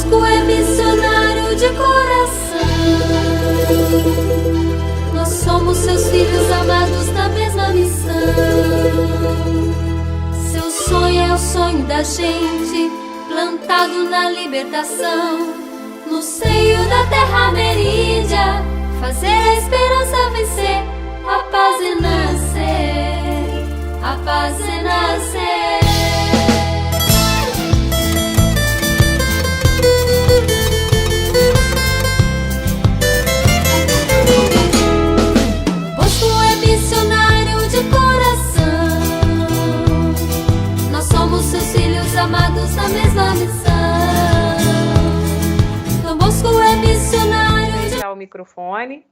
Bosco é missionário de coração. Nós somos seus filhos amados na mesma missão. Seu sonho é o sonho da gente, plantado na libertação, no seio da terra ameríndia, fazer a esperança vencer, a paz renascer, a paz renascer. Bosco é missionário de coração. Nós somos seus filhos amados na mesma missão. Dom Bosco é missionário de... Ao microfone.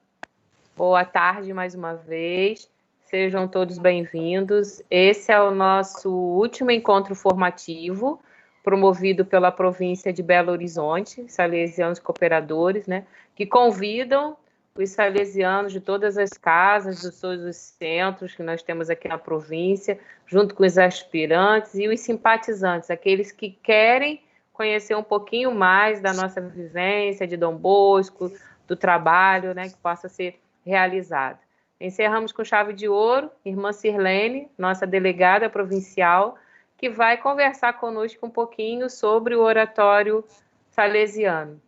Boa tarde mais uma vez. Sejam todos bem-vindos. Esse é o nosso último encontro formativo, promovido pela província de Belo Horizonte, salesianos cooperadores, né, que convidam os salesianos de todas as casas, de todos os centros que nós temos aqui na província, junto com os aspirantes e os simpatizantes, aqueles que querem conhecer um pouquinho mais da nossa vivência, de Dom Bosco, do trabalho, né, que possa ser realizado. Encerramos com chave de ouro, irmã Sirlene, nossa delegada provincial, que vai conversar conosco um pouquinho sobre o oratório salesiano.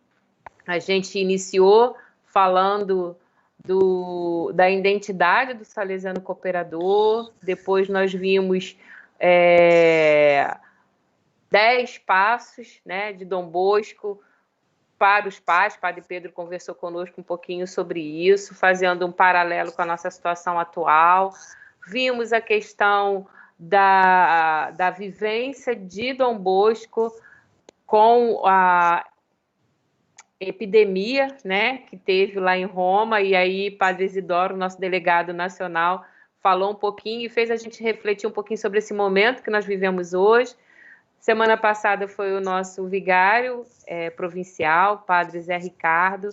A gente iniciou falando da identidade do salesiano cooperador, depois nós vimos 10 passos, né, de Dom Bosco para os pais. Padre Pedro conversou conosco um pouquinho sobre isso, fazendo um paralelo com a nossa situação atual. Vimos a questão da vivência de Dom Bosco com a epidemia, né, que teve lá em Roma, e aí Padre Isidoro, nosso delegado nacional, falou um pouquinho e fez a gente refletir um pouquinho sobre esse momento que nós vivemos hoje. Semana passada foi o nosso vigário provincial, Padre Zé Ricardo,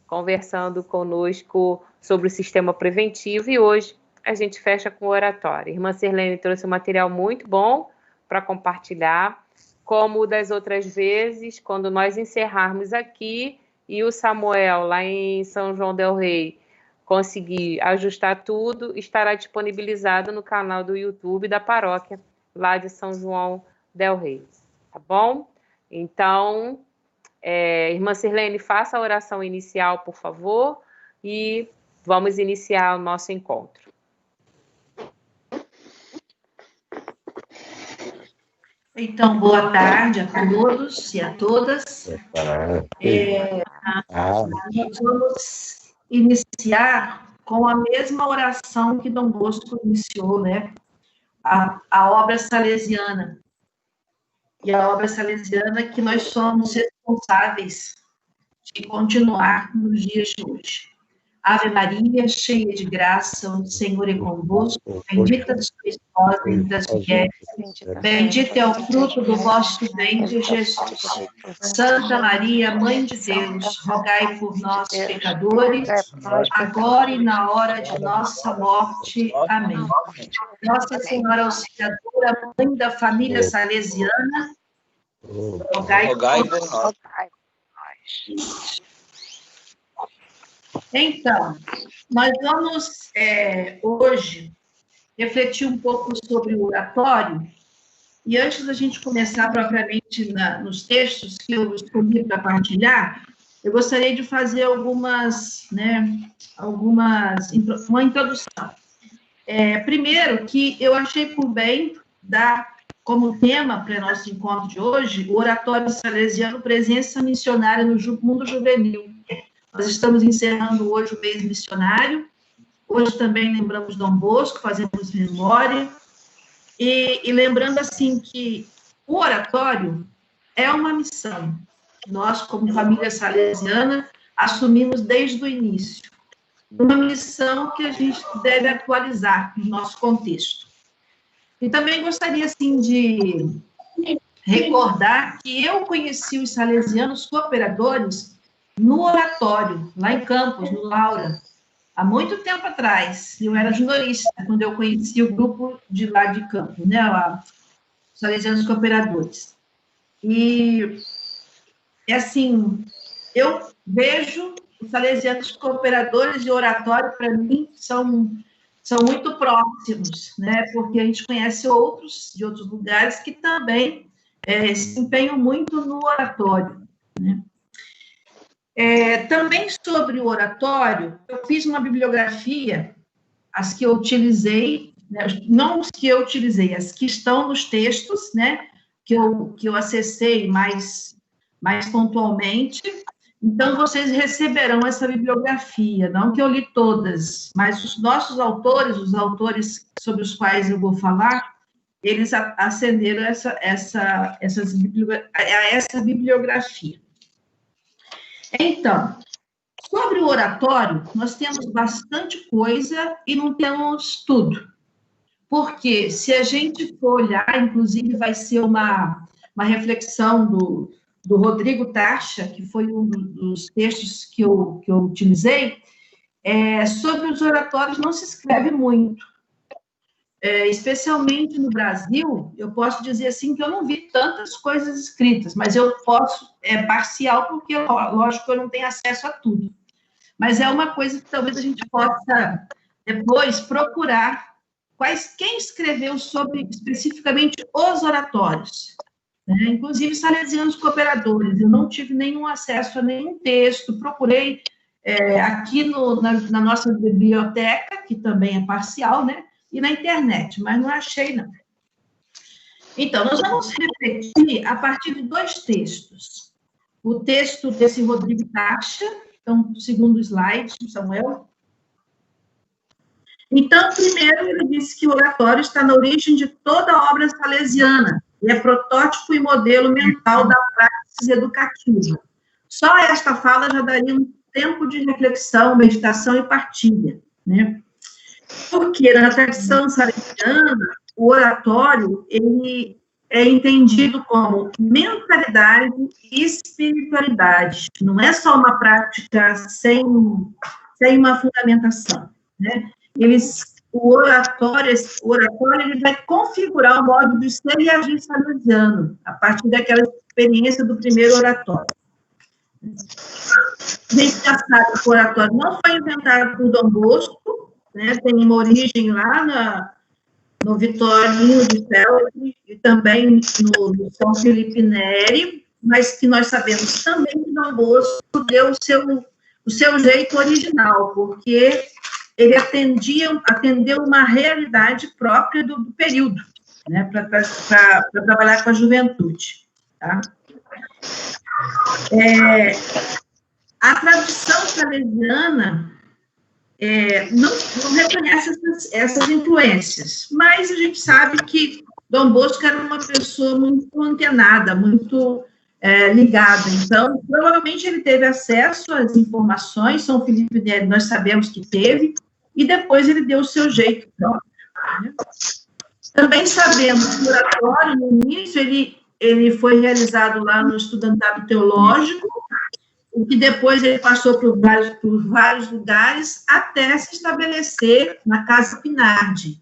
conversando conosco sobre o sistema preventivo, e hoje a gente fecha com o oratório. Irmã Sirlene trouxe um material muito bom para compartilhar, como das outras vezes, quando nós encerrarmos aqui e o Samuel, lá em São João del Rei, conseguir ajustar tudo, estará disponibilizado no canal do YouTube da paróquia, lá de São João del Rei. Tá bom? Então, irmã Sirlene, faça a oração inicial, por favor, e vamos iniciar o nosso encontro. Então, boa tarde a todos e a todas. Nós vamos iniciar com a mesma oração que Dom Bosco iniciou, né? A obra salesiana. E a obra salesiana que nós somos responsáveis de continuar nos dias de hoje. Ave Maria, cheia de graça, o Senhor é convosco, bendita sois vós entre as mulheres, bendito é o fruto do vosso ventre, Jesus. Santa Maria, Mãe de Deus, rogai por nós, pecadores, agora e na hora de nossa morte. Amém. Nossa Senhora Auxiliadora, Mãe da família salesiana, rogai por nós. Então, nós vamos hoje refletir um pouco sobre o oratório, e antes da gente começar propriamente nos textos que eu escolhi para partilhar, eu gostaria de fazer uma introdução. Primeiro, que eu achei por bem dar como tema para nosso encontro de hoje o oratório salesiano, presença missionária no mundo juvenil. Nós estamos encerrando hoje o mês missionário. Hoje também lembramos Dom Bosco, fazemos memória. E lembrando, assim, que o oratório é uma missão. Nós, como família salesiana, assumimos desde o início. Uma missão que a gente deve atualizar no nosso contexto. E também gostaria, assim, de recordar que eu conheci os salesianos cooperadores no oratório, lá em Campos, no Laura, há muito tempo atrás. Eu era jornalista quando eu conheci o grupo de lá de Campos, né, os salesianos cooperadores. E assim, eu vejo os salesianos cooperadores e oratório, para mim, são muito próximos, né? Porque a gente conhece outros, de outros lugares, que também se empenham muito no oratório, né? Também sobre o oratório, eu fiz uma bibliografia, as que eu utilizei, né? Não os que eu utilizei, as que estão nos textos, né? Que eu acessei mais pontualmente. Então, vocês receberão essa bibliografia, não que eu li todas, mas os nossos autores, os autores sobre os quais eu vou falar, eles acenderam essa bibliografia. Então, sobre o oratório, nós temos bastante coisa e não temos tudo. Porque se a gente for olhar, inclusive vai ser uma reflexão do Rodrigo Tarcha, que foi um dos textos que eu utilizei, sobre os oratórios não se escreve muito. Especialmente no Brasil, eu posso dizer assim que eu não vi tantas coisas escritas, mas eu posso, parcial, porque, lógico, eu não tenho acesso a tudo. Mas é uma coisa que talvez a gente possa, depois, procurar quem escreveu sobre, especificamente, os oratórios. Né? Inclusive, salesianos cooperadores. Eu não tive nenhum acesso a nenhum texto, procurei aqui na nossa biblioteca, que também é parcial, né? E na internet, mas não achei, não. Então, nós vamos refletir a partir de 2 textos. O texto desse Rodrigo Tarcha, então, o segundo slide, Samuel. Então, primeiro, ele disse que o oratório está na origem de toda a obra salesiana, e é protótipo e modelo mental da praxis educativa. Só esta fala já daria um tempo de reflexão, meditação e partilha, né? Porque na tradição salesiana, o oratório, ele é entendido como mentalidade e espiritualidade. Não é só uma prática sem uma fundamentação, né? O oratório ele vai configurar o modo de ser e agir salesiano, a partir daquela experiência do primeiro oratório. A gente já sabe que o oratório não foi inventado por Dom Bosco, né? Tem uma origem lá no Vitorino de Feltre e também no São Felipe Neri, mas que nós sabemos também que Dom Bosco deu o seu jeito original, porque ele atendeu uma realidade própria do período, né, para trabalhar com a juventude. Tá? A tradição salesiana não reconhece essas influências, mas a gente sabe que Dom Bosco era uma pessoa muito antenada, muito ligada, então, provavelmente ele teve acesso às informações, São Felipe Neri nós sabemos que teve, e depois ele deu o seu jeito próprio. Né? Também sabemos que o oratório, no início, ele foi realizado lá no Estudantado Teológico, o que depois ele passou por vários lugares, até se estabelecer na Casa Pinardi,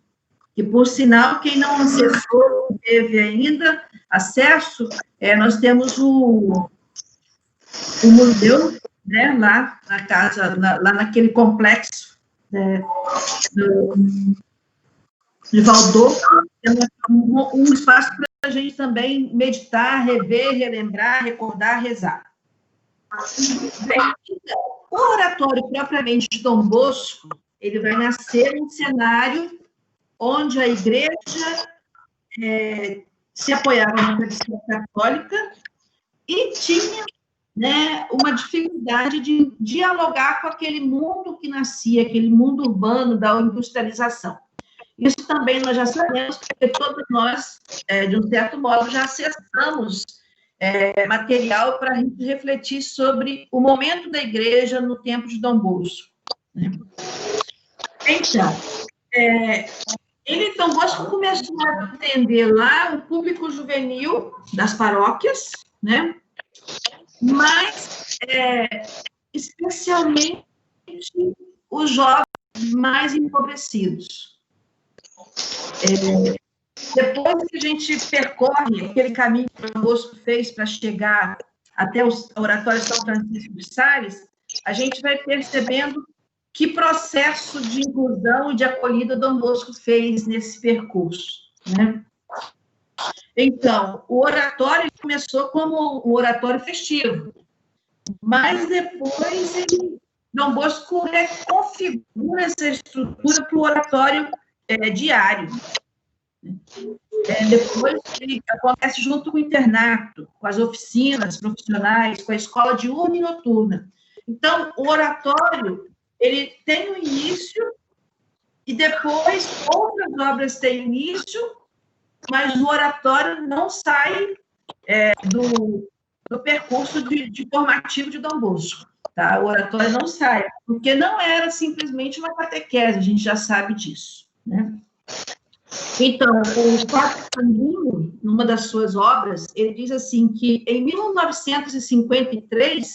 que, por sinal, quem não acessou, não teve ainda acesso, nós temos o museu, né, lá na casa, lá naquele complexo de Valdô, um espaço para a gente também meditar, rever, relembrar, recordar, rezar. O oratório propriamente de Dom Bosco, ele vai nascer num cenário onde a igreja se apoiava na tradição católica e tinha, né, uma dificuldade de dialogar com aquele mundo que nascia, aquele mundo urbano da industrialização. Isso também nós já sabemos, porque todos nós, de um certo modo, já acessamos material para a gente refletir sobre o momento da igreja no tempo de Dom Bosco. Né? Então, Dom Bosco começou a atender lá o público juvenil das paróquias, né? Mas, especialmente, os jovens mais empobrecidos. Depois que a gente percorre aquele caminho que o Dom Bosco fez para chegar até o Oratório São Francisco de Sales, a gente vai percebendo que processo de inclusão e de acolhida Dom Bosco fez nesse percurso, né? Então, o oratório começou como um oratório festivo, mas depois Dom Bosco reconfigura essa estrutura para o oratório diário. Depois ele acontece junto com o internato, com as oficinas profissionais, com a escola diurna e noturna. Então, o oratório, ele tem um início e depois outras obras têm início, mas o oratório não sai do percurso de formativo de Dom Bosco. Tá? O oratório não sai, porque não era simplesmente uma catequese, a gente já sabe disso, né? Então, o Padre Sandino, numa das suas obras, ele diz assim que em 1953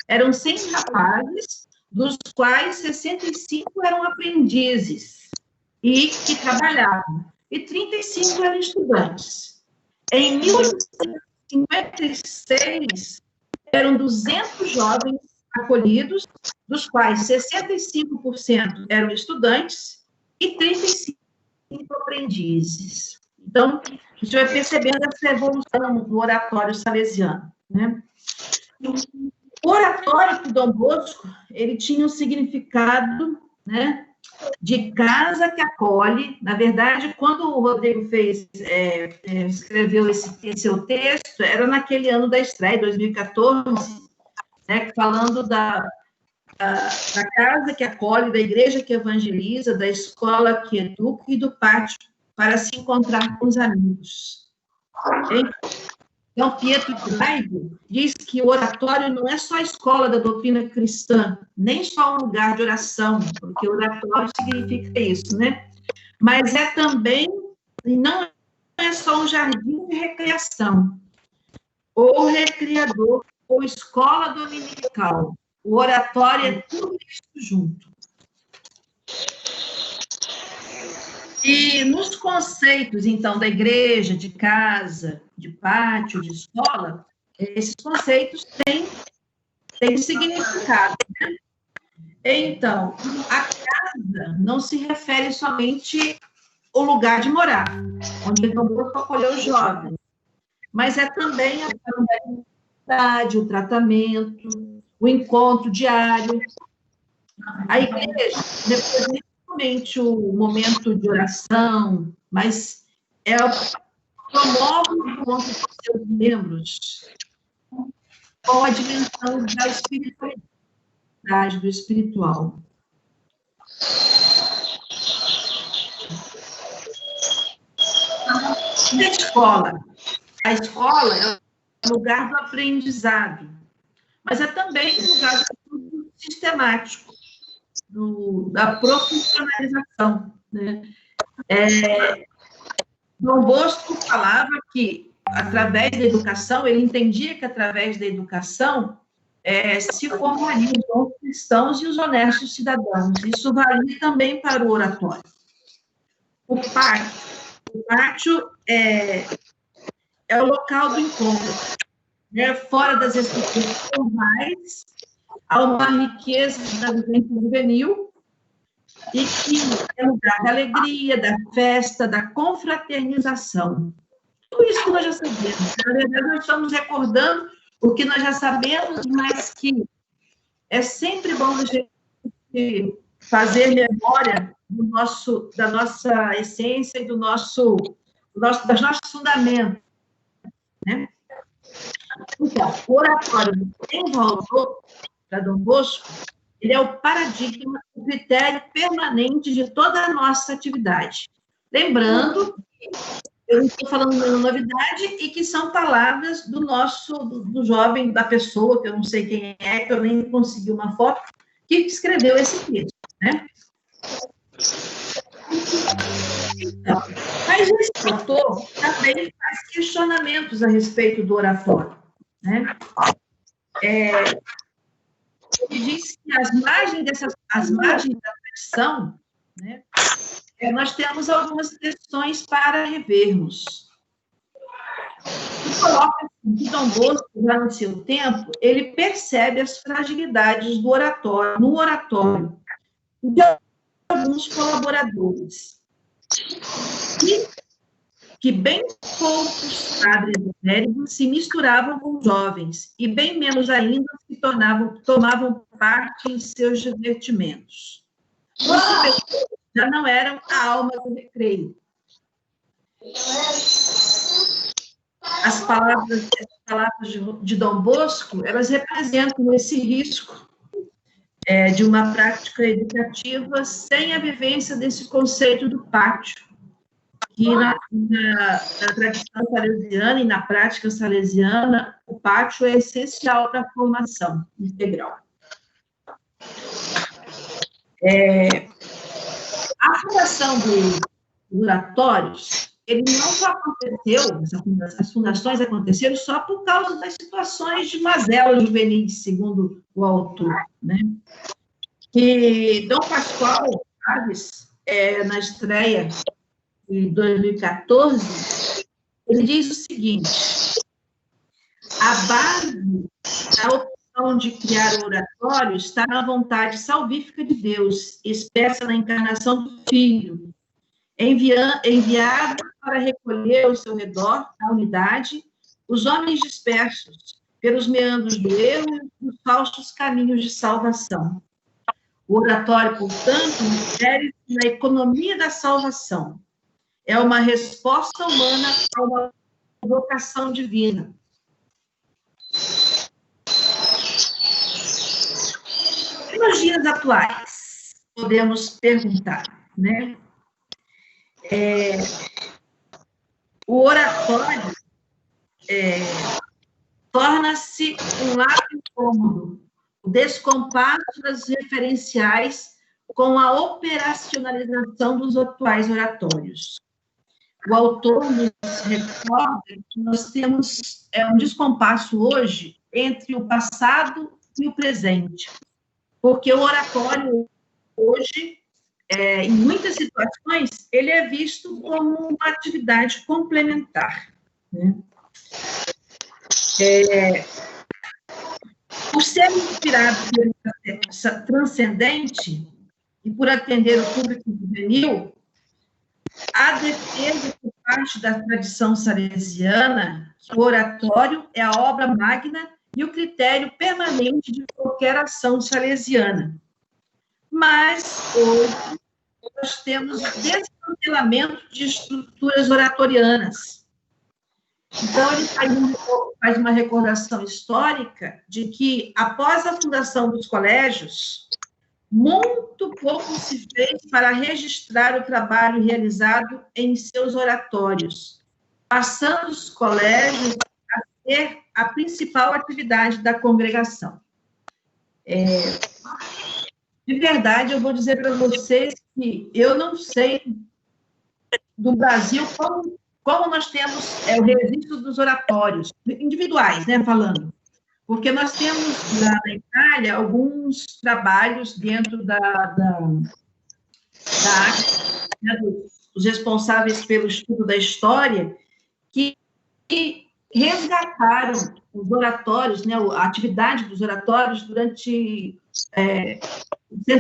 eram 100 rapazes, dos quais 65 eram aprendizes e que trabalhavam, e 35 eram estudantes. Em 1956, eram 200 jovens acolhidos, dos quais 65% eram estudantes e 35% aprendizes. Então, a gente vai percebendo essa evolução do oratório salesiano, né? O oratório de Dom Bosco, ele tinha um significado, né, de casa que acolhe. Na verdade, quando o Rodrigo escreveu esse seu texto, era naquele ano da estreia, 2014, né, falando da casa que acolhe, da igreja que evangeliza, da escola que educa e do pátio para se encontrar com os amigos. Então, Pietro Braido diz que o oratório não é só a escola da doutrina cristã, nem só um lugar de oração, porque oratório significa isso, né? Mas é também, e não é só um jardim de recreação, ou recreador, ou escola dominical. O oratório é tudo isso junto. E nos conceitos, então, da igreja, de casa, de pátio, de escola, esses conceitos têm significado, né? Então, a casa não se refere somente ao lugar de morar, onde Dom Bosco acolheu os jovens, mas é também a familiaridade, o tratamento, o encontro diário. A igreja, depois não somente o momento de oração, mas promove o encontro com seus membros com a dimensão da espiritualidade, do espiritual. E a escola? A escola é o lugar do aprendizado, mas é também um lugar do sistemático, da profissionalização, né? Dom Bosco falava que, através da educação, ele entendia que, através da educação, se formariam os bons cristãos e os honestos cidadãos. Isso valia também para o oratório. O pátio é o local do encontro, né? Fora das estruturas formais, há uma riqueza da vivência juvenil e que é lugar da alegria, da festa, da confraternização. Tudo isso que nós já sabemos. Na verdade, nós estamos recordando o que nós já sabemos, mas que é sempre bom a gente fazer memória da nossa essência e dos nossos fundamentos, né? Então, o oratório em Valdo, para Dom Bosco, ele é o paradigma, o critério permanente de toda a nossa atividade. Lembrando, eu não estou falando nenhuma novidade, e que são palavras do jovem, da pessoa, que eu não sei quem é, que eu nem consegui uma foto, que escreveu esse texto, né? Então, mas esse autor também faz questionamentos a respeito do oratório, né? Ele diz que às margens da tradição, né, nós temos algumas questões para revermos. E coloca que Dom Bosco, já no seu tempo, ele percebe as fragilidades do oratório, no oratório de alguns colaboradores. E que bem poucos padres evangélicos se misturavam com jovens, e bem menos ainda se tomavam parte em seus divertimentos. Os já não eram a alma do recreio. As palavras de Dom Bosco, elas representam esse risco de uma prática educativa sem a vivência desse conceito do pátio, que na tradição salesiana e na prática salesiana, o pátio é essencial para a formação integral. A fundação dos oratórios, ele não só aconteceu, as fundações aconteceram só por causa das situações de mazelas juvenis, segundo o autor, né? Que Dom Pascoal Chaves, na estreia de 2014, ele diz o seguinte: a base da opção de criar o oratório está na vontade salvífica de Deus, expressa na encarnação do Filho, enviado para recolher ao seu redor, a unidade, os homens dispersos pelos meandros do erro e dos falsos caminhos de salvação. O oratório, portanto, insere-se na economia da salvação. É uma resposta humana a uma vocação divina. E nos dias atuais, podemos perguntar, né? O oratório torna-se um lado incômodo, o descompasso das referenciais com a operacionalização dos atuais oratórios. O autor nos recorda que nós temos um descompasso hoje entre o passado e o presente, porque o oratório hoje, em muitas situações, ele é visto como uma atividade complementar, né? Por ser inspirado pela transcendente e por atender o público juvenil, a defesa por parte da tradição salesiana que o oratório é a obra magna e o critério permanente de qualquer ação salesiana. Mas, hoje, nós temos desmantelamento de estruturas oratorianas. Então, ele faz uma recordação histórica de que, após a fundação dos colégios, muito pouco se fez para registrar o trabalho realizado em seus oratórios, passando os colégios a ser a principal atividade da congregação. De verdade, eu vou dizer para vocês que eu não sei do Brasil como nós temos o registro dos oratórios, individuais, né, falando. Porque nós temos na Itália alguns trabalhos dentro da arte, né, dos responsáveis pelo estudo da história, que resgataram os oratórios, né, a atividade dos oratórios durante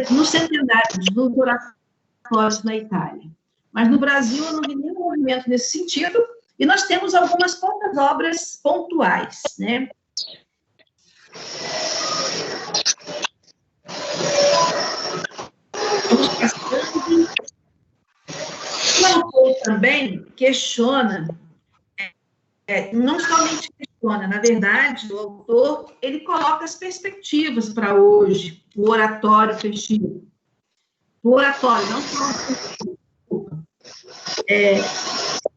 no centenário dos oratórios na Itália. Mas no Brasil eu não vi nenhum movimento nesse sentido, e nós temos algumas poucas obras pontuais, né? O autor também questiona, não somente questiona, na verdade, o autor, ele coloca as perspectivas para hoje, o oratório festivo. O oratório, não só o festivo.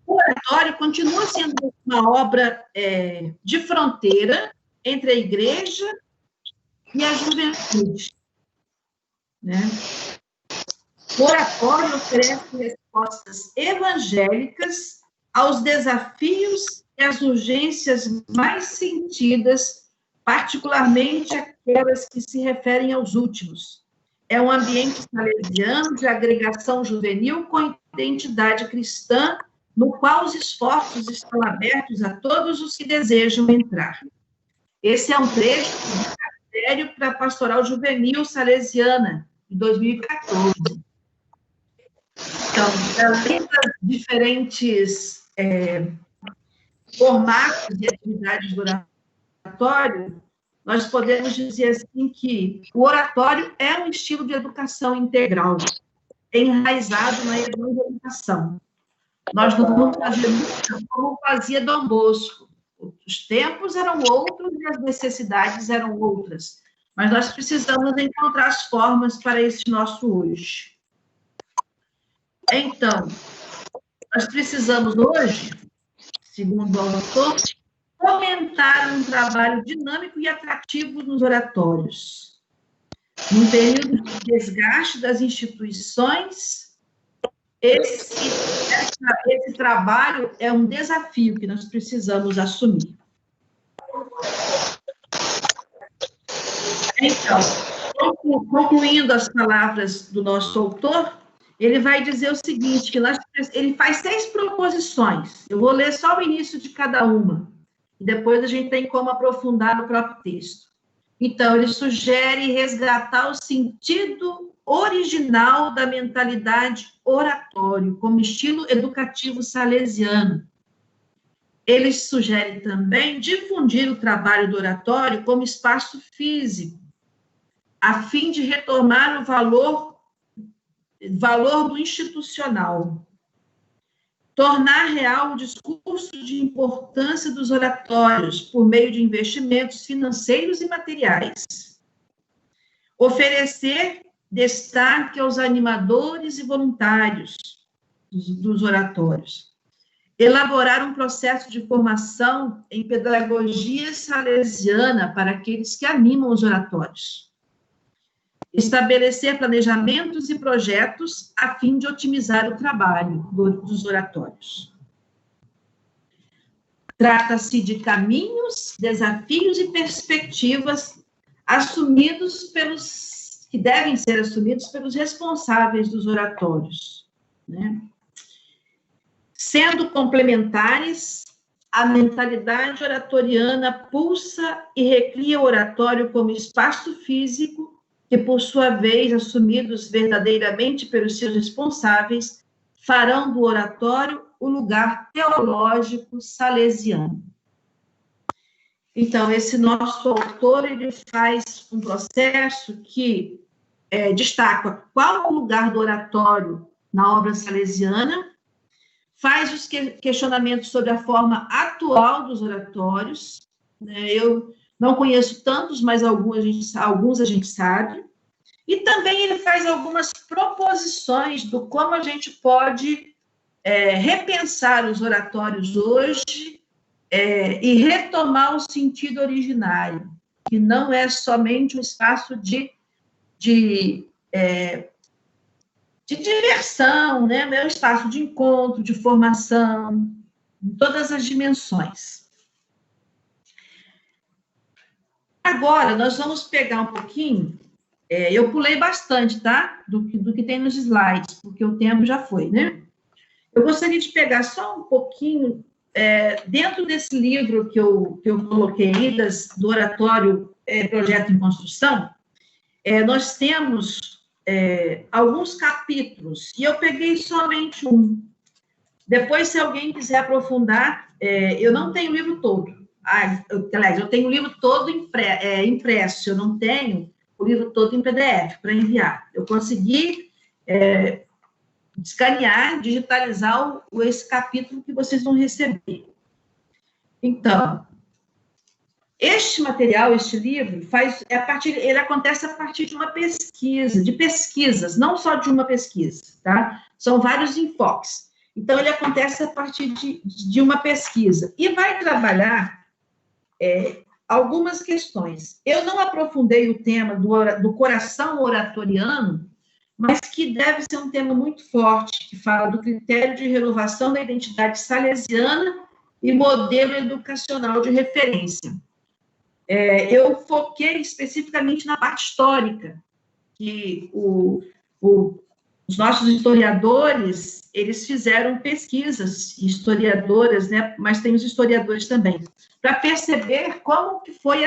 O oratório continua sendo uma obra de fronteira entre a igreja e a juventude, né? O oratório oferece respostas evangélicas aos desafios e às urgências mais sentidas, particularmente aquelas que se referem aos últimos. É um ambiente salesiano de agregação juvenil com identidade cristã no qual os esforços estão abertos a todos os que desejam entrar. Esse é um trecho do Ministério para a Pastoral Juvenil Salesiana, de 2014. Então, além das diferentes formatos e atividades do oratório, nós podemos dizer assim que o oratório é um estilo de educação integral, enraizado na evangelização. Nós não vamos fazer muito como fazia Dom Bosco. Os tempos eram outros e as necessidades eram outras. Mas nós precisamos encontrar as formas para esse nosso hoje. Então, nós precisamos hoje, segundo o autor, fomentar um trabalho dinâmico e atrativo nos oratórios. Num período de desgaste das instituições, esse trabalho é um desafio que nós precisamos assumir. Então, concluindo as palavras do nosso autor, ele vai dizer o seguinte, que ele faz 6 proposições. Eu vou ler só o início de cada uma, e depois a gente tem como aprofundar no próprio texto. Então, ele sugere resgatar o sentido original da mentalidade oratório, como estilo educativo salesiano. Ele sugere também difundir o trabalho do oratório como espaço físico, a fim de retomar o valor do institucional. Tornar real o discurso de importância dos oratórios por meio de investimentos financeiros e materiais. Oferecer destaque aos animadores e voluntários dos oratórios. Elaborar um processo de formação em pedagogia salesiana para aqueles que animam os oratórios. Estabelecer planejamentos e projetos a fim de otimizar o trabalho dos oratórios. Trata-se de caminhos, desafios e perspectivas que devem ser assumidos pelos responsáveis dos oratórios, né? Sendo complementares, a mentalidade oratoriana pulsa e recria o oratório como espaço físico que, por sua vez, assumidos verdadeiramente pelos seus responsáveis, farão do oratório o lugar teológico salesiano. Então, esse nosso autor, ele faz um processo que destaca qual o lugar do oratório na obra salesiana, faz os questionamentos sobre a forma atual dos oratórios, né? Eu não conheço tantos, mas alguns a gente sabe. E também ele faz algumas proposições do como a gente pode repensar os oratórios hoje e retomar o sentido originário, que não é somente um espaço de diversão, né? É um espaço de encontro, de formação, em todas as dimensões. Agora, nós vamos pegar um pouquinho, eu pulei bastante, tá? Do que tem nos slides, porque o tempo já foi, né? Eu gostaria de pegar só um pouquinho, dentro desse livro que eu coloquei aí, do Oratório Projeto em Construção, nós temos alguns capítulos, e eu peguei somente um. Depois, se alguém quiser aprofundar, eu não tenho o livro todo. Aliás, eu tenho o livro todo impresso, eu não tenho o livro todo em PDF para enviar. Eu consegui escanear, digitalizar esse capítulo que vocês vão receber. Então, este material, este livro, ele acontece a partir de uma pesquisa, de pesquisas, não só de uma pesquisa, tá? São vários enfoques. Então, ele acontece a partir de uma pesquisa e vai trabalhar algumas questões. Eu não aprofundei o tema do coração oratoriano, mas que deve ser um tema muito forte, que fala do critério de renovação da identidade salesiana e modelo educacional de referência. Eu foquei especificamente na parte histórica, que os os nossos historiadores, eles fizeram pesquisas, historiadoras, né, mas tem os historiadores também, para perceber como que foi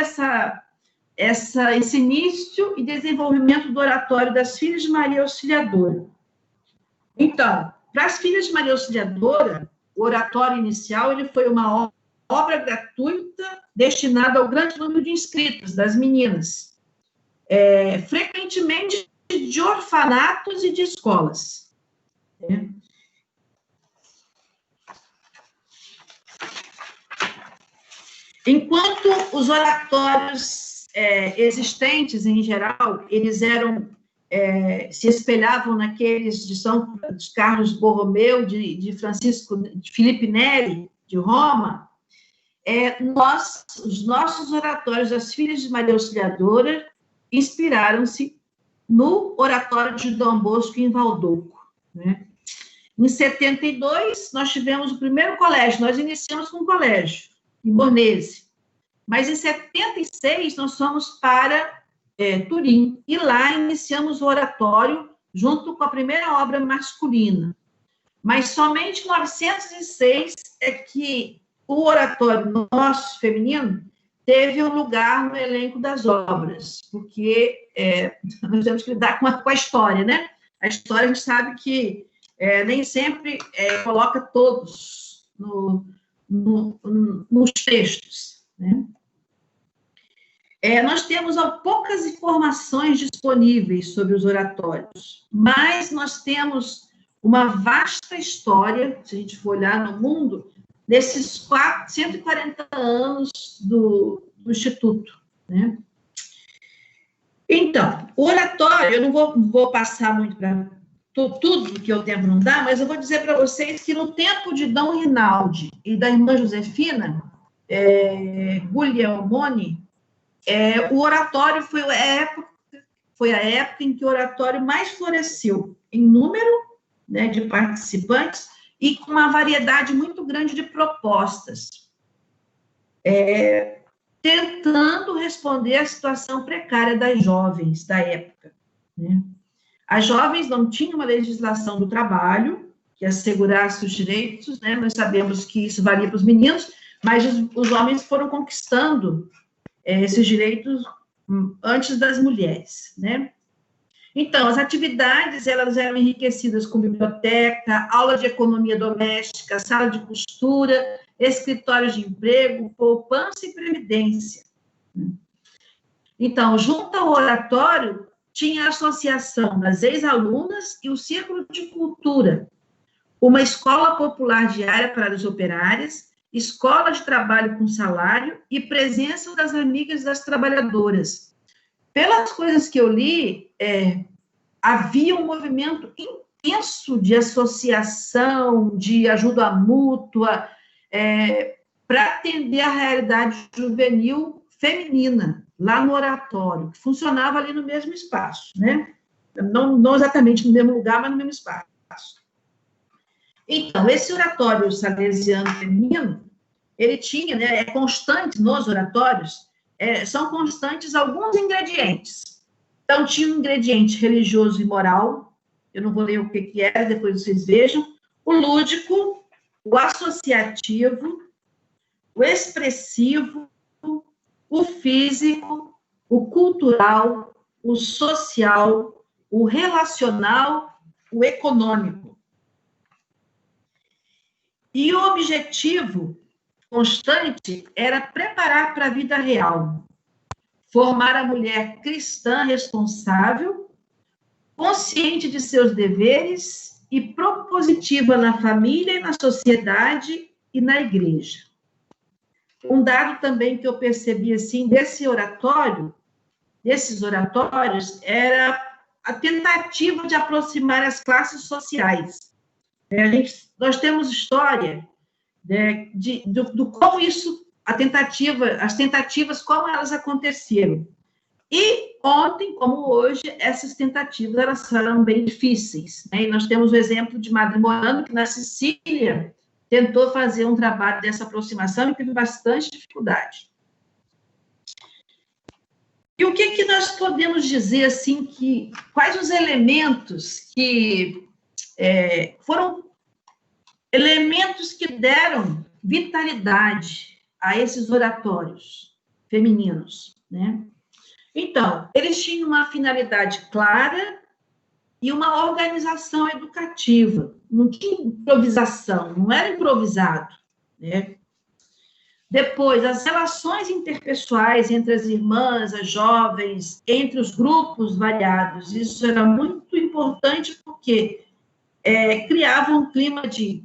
esse início e desenvolvimento do oratório das Filhas de Maria Auxiliadora. Então, para as Filhas de Maria Auxiliadora, o oratório inicial ele foi uma obra gratuita destinada ao grande número de inscritas, das meninas, frequentemente de orfanatos e de escolas. Enquanto os oratórios existentes, em geral, eles se espelhavam naqueles de São Carlos Borromeu, de Francisco, de Filipe Neri, de Roma, os nossos oratórios das Filhas de Maria Auxiliadora inspiraram-se no oratório de Dom Bosco em Valdoco, né? Em 72, nós tivemos o primeiro colégio, nós iniciamos com um colégio, em Bornese, mas em 76 nós fomos para Turim, e lá iniciamos o oratório junto com a primeira obra masculina. Mas somente em 906 é que o oratório nosso, feminino, teve um lugar no elenco das obras, porque nós temos que lidar com a história, né? A história, a gente sabe que nem sempre coloca todos nos textos, né? Nós temos poucas informações disponíveis sobre os oratórios, mas nós temos uma vasta história, se a gente for olhar no mundo, desses 140 anos do Instituto, né? Então, o oratório, eu não vou passar muito para tudo que o tempo não dá, mas eu vou dizer para vocês que no tempo de Dom Rinaldi e da irmã Josefina, Guglielmone, o oratório foi a época em que o oratório mais floresceu em número, né, de participantes e com uma variedade muito grande de propostas, tentando responder à situação precária das jovens da época, né? As jovens não tinham uma legislação do trabalho que assegurasse os direitos, né? Nós sabemos que isso valia para os meninos, mas os homens foram conquistando esses direitos antes das mulheres, né? Então, as atividades, elas eram enriquecidas com biblioteca, aula de economia doméstica, sala de costura, escritórios de emprego, poupança e previdência. Então, junto ao oratório, tinha a associação das ex-alunas e o Círculo de Cultura, uma escola popular diária para as operárias, escola de trabalho com salário e presença das amigas das trabalhadoras. Pelas coisas que eu li, havia um movimento intenso de associação, de ajuda mútua, para atender a realidade juvenil feminina, lá no oratório, que funcionava ali no mesmo espaço, né? Não exatamente no mesmo lugar, mas no mesmo espaço. Então, esse oratório salesiano feminino, ele tinha, né, é constante nos oratórios, são constantes alguns ingredientes. Então, tinha um ingrediente religioso e moral, eu não vou ler o que era, depois vocês vejam, o lúdico, o associativo, o expressivo, o físico, o cultural, o social, o relacional, o econômico. E o objetivo constante era preparar para a vida real, formar a mulher cristã responsável, consciente de seus deveres e propositiva na família e na sociedade e na igreja. Um dado também que eu percebi, assim, desses oratórios, era a tentativa de aproximar as classes sociais. Nós temos história, né, do como isso, as tentativas, como elas aconteceram. E ontem, como hoje, essas tentativas elas foram bem difíceis, né? E nós temos o exemplo de Madre Morano, que na Sicília tentou fazer um trabalho dessa aproximação e teve bastante dificuldade. E o que nós podemos dizer, assim, quais os elementos que foram elementos que deram vitalidade a esses oratórios femininos, né? Então, eles tinham uma finalidade clara e uma organização educativa. Não tinha improvisação, não era improvisado, né? Depois, as relações interpessoais entre as irmãs, as jovens, entre os grupos variados, isso era muito importante porque criava um clima de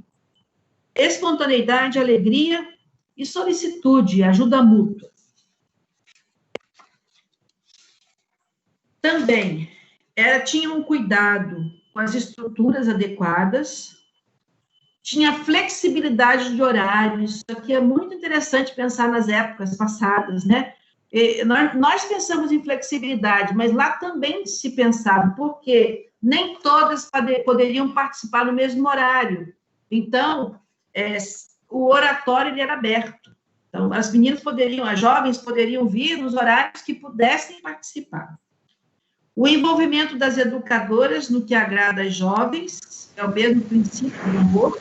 espontaneidade, alegria e solicitude, ajuda mútua. Também tinha um cuidado com as estruturas adequadas, tinha flexibilidade de horários. Isso aqui é muito interessante pensar nas épocas passadas, né? Nós pensamos em flexibilidade, mas lá também se pensava, porque nem todas poderiam participar no mesmo horário. Então, o oratório ele era aberto. Então, as jovens poderiam vir nos horários que pudessem participar. O envolvimento das educadoras no que agrada às jovens, é o mesmo princípio do amor.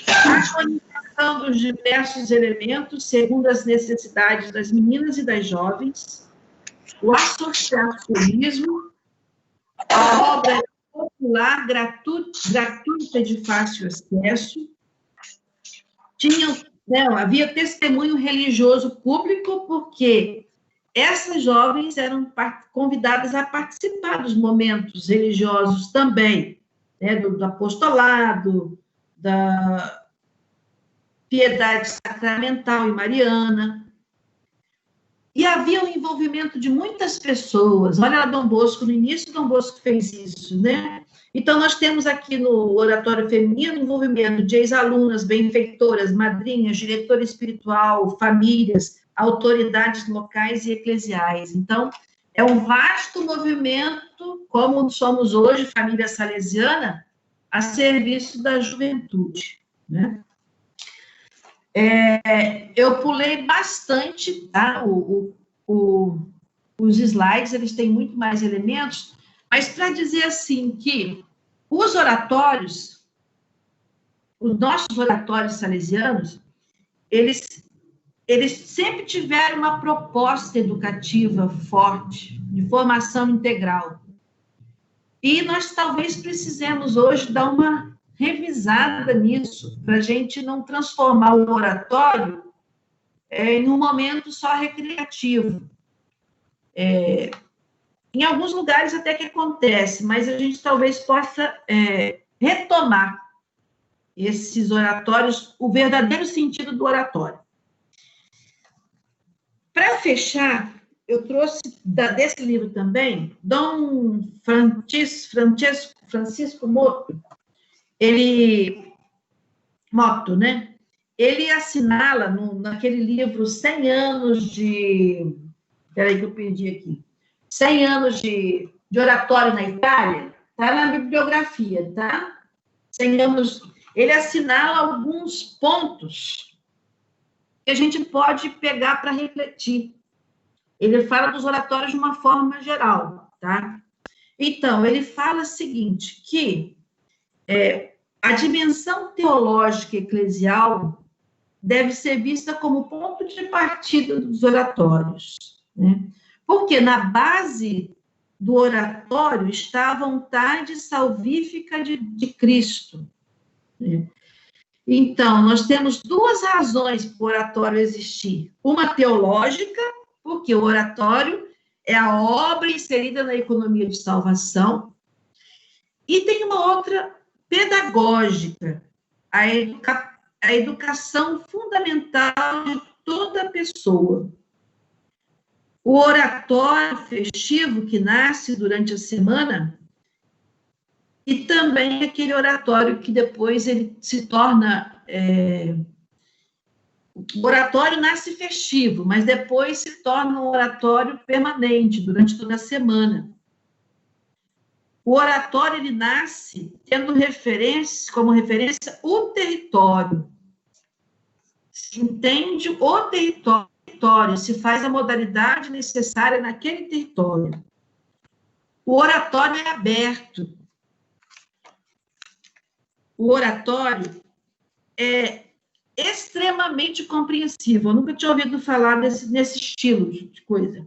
A conexão dos diversos elementos segundo as necessidades das meninas e das jovens. O associacionismo. A obra popular, gratuita de fácil acesso. Havia testemunho religioso público, porque essas jovens eram convidadas a participar dos momentos religiosos também, né, do apostolado, da piedade sacramental e mariana. E havia o envolvimento de muitas pessoas. Olha lá, Dom Bosco, no início, Dom Bosco fez isso, né? Então, nós temos aqui no oratório feminino o envolvimento de ex-alunas, benfeitoras, madrinhas, diretor espiritual, famílias, autoridades locais e eclesiais. Então, é um vasto movimento, como somos hoje, família salesiana, a serviço da juventude, né? Eu pulei bastante, tá? Os slides, eles têm muito mais elementos, mas para dizer assim que os nossos oratórios salesianos, eles sempre tiveram uma proposta educativa forte, de formação integral. E nós talvez precisemos hoje dar uma revisada nisso, para a gente não transformar o oratório em um momento só recreativo. Em alguns lugares até que acontece, mas a gente talvez possa retomar esses oratórios, o verdadeiro sentido do oratório. Para fechar, eu trouxe desse livro também, Dom Francisco Motto, né? Ele assinala naquele livro 100 anos de... Espera aí que eu perdi aqui. 100 anos de oratório na Itália, está na bibliografia, tá? 100 anos... Ele assinala alguns pontos que a gente pode pegar para refletir. Ele fala dos oratórios de uma forma geral, tá? Então, ele fala o seguinte, que a dimensão teológica eclesial deve ser vista como ponto de partida dos oratórios, né? Porque na base do oratório está a vontade salvífica de Cristo, né? Então, nós temos duas razões para o oratório existir. Uma teológica, porque o oratório é a obra inserida na economia de salvação, e tem uma outra pedagógica, a educação fundamental de toda pessoa. O oratório festivo que nasce durante a semana e também aquele oratório que depois ele se torna... O oratório nasce festivo, mas depois se torna um oratório permanente durante toda a semana. O oratório ele nasce tendo como referência o território. Se entende o território território, se faz a modalidade necessária naquele território. O oratório é aberto. O oratório é extremamente compreensivo. Eu nunca tinha ouvido falar nesse estilo de coisa.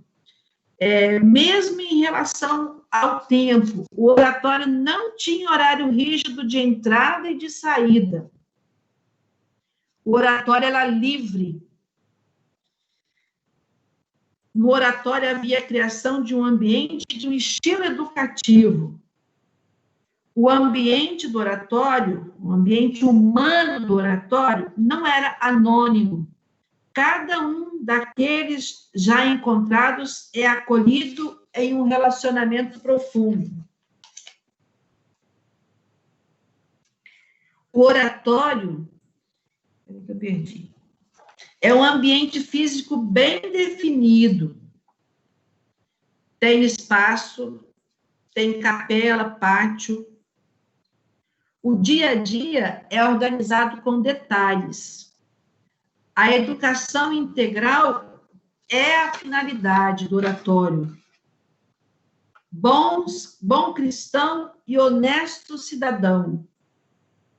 Mesmo em relação ao tempo, o oratório não tinha horário rígido de entrada e de saída. O oratório era livre. No oratório havia a criação de um ambiente, de um estilo educativo. O ambiente do oratório, o ambiente humano do oratório, não era anônimo. Cada um daqueles já encontrados é acolhido em um relacionamento profundo. O oratório, eu perdi, é um ambiente físico bem definido. Tem espaço, tem capela, pátio. O dia a dia é organizado com detalhes. A educação integral é a finalidade do oratório. Bom cristão e honesto cidadão.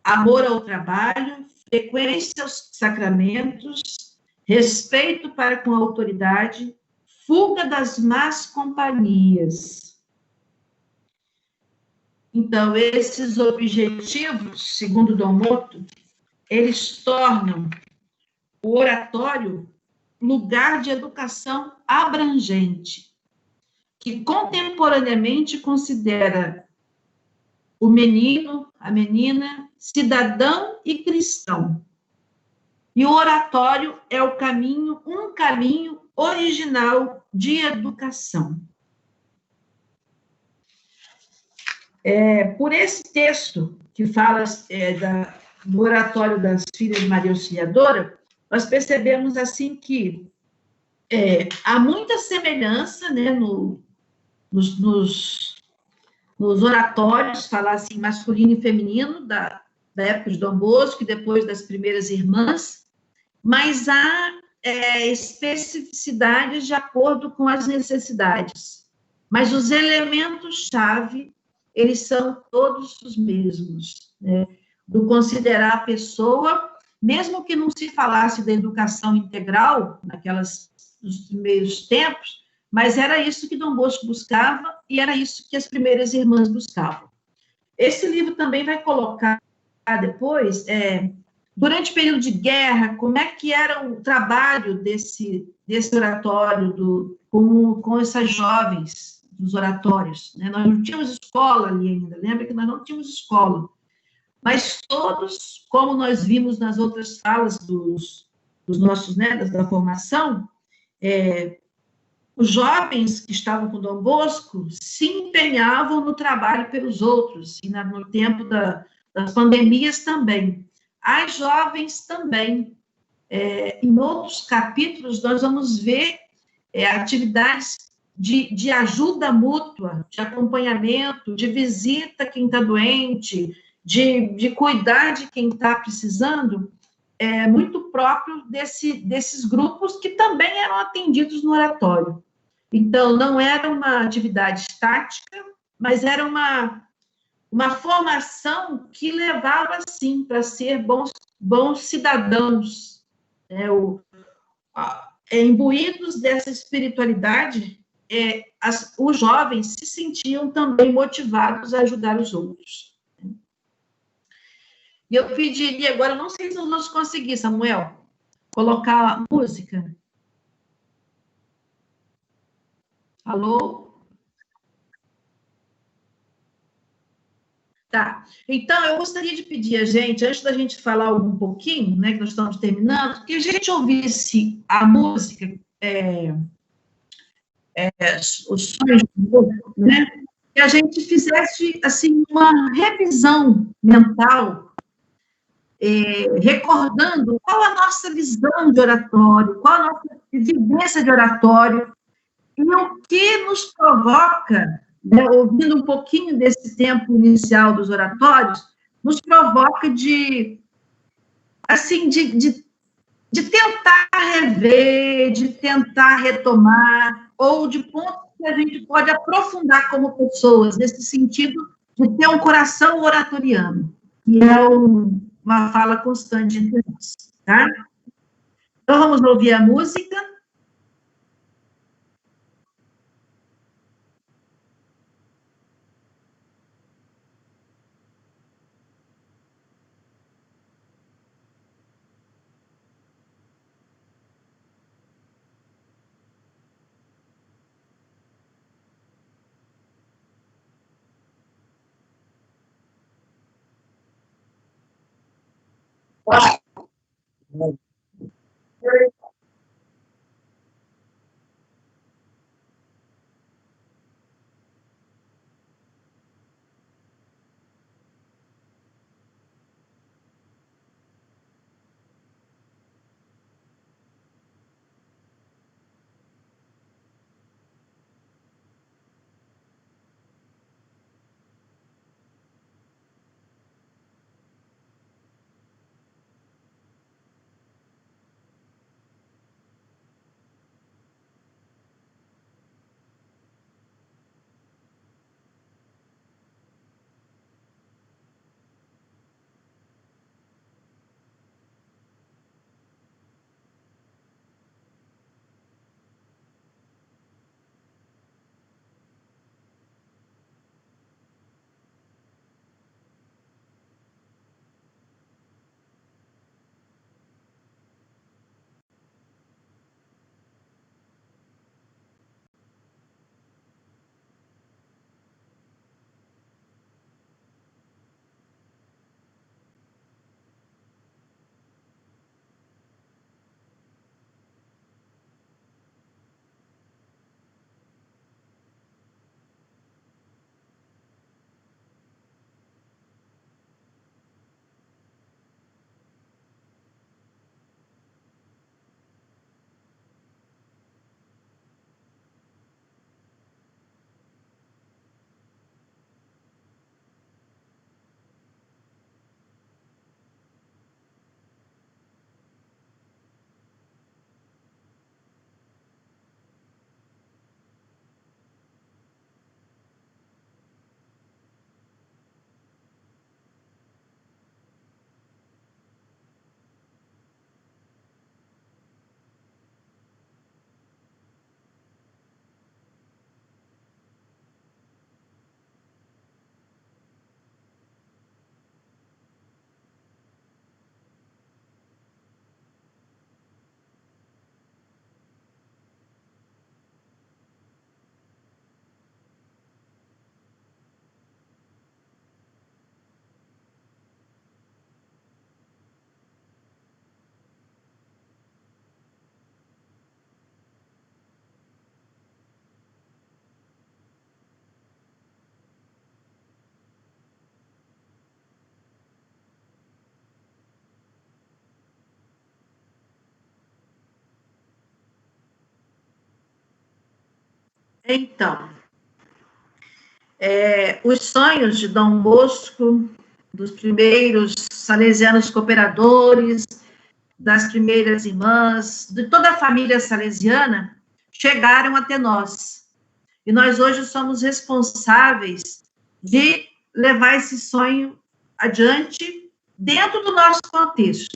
Amor ao trabalho, frequência aos sacramentos, respeito para com a autoridade, fuga das más companhias. Então, esses objetivos, segundo Dom Motto, eles tornam o oratório lugar de educação abrangente, que contemporaneamente considera o menino, a menina, cidadão e cristão. E o oratório é um caminho original de educação. Por esse texto que fala do oratório das Filhas de Maria Auxiliadora, nós percebemos assim que há muita semelhança, né, nos oratórios, falar assim, masculino e feminino, da época de Dom Bosco e depois das primeiras irmãs, mas há especificidades de acordo com as necessidades. Mas os elementos-chave, eles são todos os mesmos, né? Do considerar a pessoa, mesmo que não se falasse da educação integral, nos primeiros tempos, mas era isso que Dom Bosco buscava e era isso que as primeiras irmãs buscavam. Esse livro também vai colocar depois, durante o período de guerra, como é que era o trabalho desse oratório com essas jovens dos oratórios, né? Nós não tínhamos escola ali ainda, lembra que nós não tínhamos escola, mas todos, como nós vimos nas outras falas dos nossos, né, da formação, os jovens que estavam com Dom Bosco se empenhavam no trabalho pelos outros, e no tempo das pandemias também. As jovens também. Em outros capítulos, nós vamos ver atividades de ajuda mútua, de acompanhamento, de visita a quem está doente, de cuidar de quem está precisando, muito próprio desses grupos que também eram atendidos no oratório. Então, não era uma atividade estática, mas era uma formação que levava, sim, para ser bons cidadãos, né? Imbuídos dessa espiritualidade, os jovens se sentiam também motivados a ajudar os outros. E eu pediria agora, não sei se nós vamos conseguir, Samuel, colocar a música. Alô? Tá. Então, eu gostaria de pedir a gente, antes da gente falar um pouquinho, né, que nós estamos terminando, que a gente ouvisse a música, os sonhos do povo, né? Que a gente fizesse, assim, uma revisão mental, recordando qual a nossa visão de oratório, qual a nossa vivência de oratório, e o que nos provoca, né, ouvindo um pouquinho desse tempo inicial dos oratórios, nos provoca de de tentar rever, de tentar retomar, ou de pontos que a gente pode aprofundar como pessoas, nesse sentido de ter um coração oratoriano, que é uma fala constante entre nós, tá? Então, vamos ouvir a música. Então, os sonhos de Dom Bosco, dos primeiros salesianos cooperadores, das primeiras irmãs, de toda a família salesiana, chegaram até nós. E nós hoje somos responsáveis de levar esse sonho adiante dentro do nosso contexto.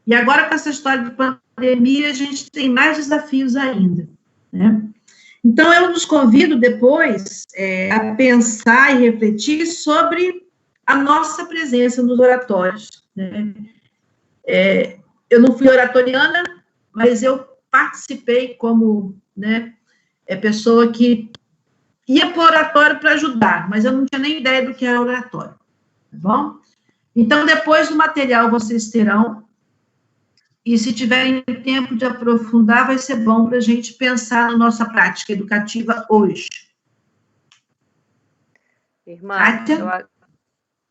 E agora, com essa história de pandemia, a gente tem mais desafios ainda, né? Então, eu nos convido depois a pensar e refletir sobre a nossa presença nos oratórios, né? Eu não fui oratoriana, mas eu participei como, né, pessoa que ia para o oratório para ajudar, mas eu não tinha nem ideia do que era oratório, tá bom? Então, depois do material vocês terão, e se tiverem tempo de aprofundar, vai ser bom para a gente pensar na nossa prática educativa hoje. Irmã,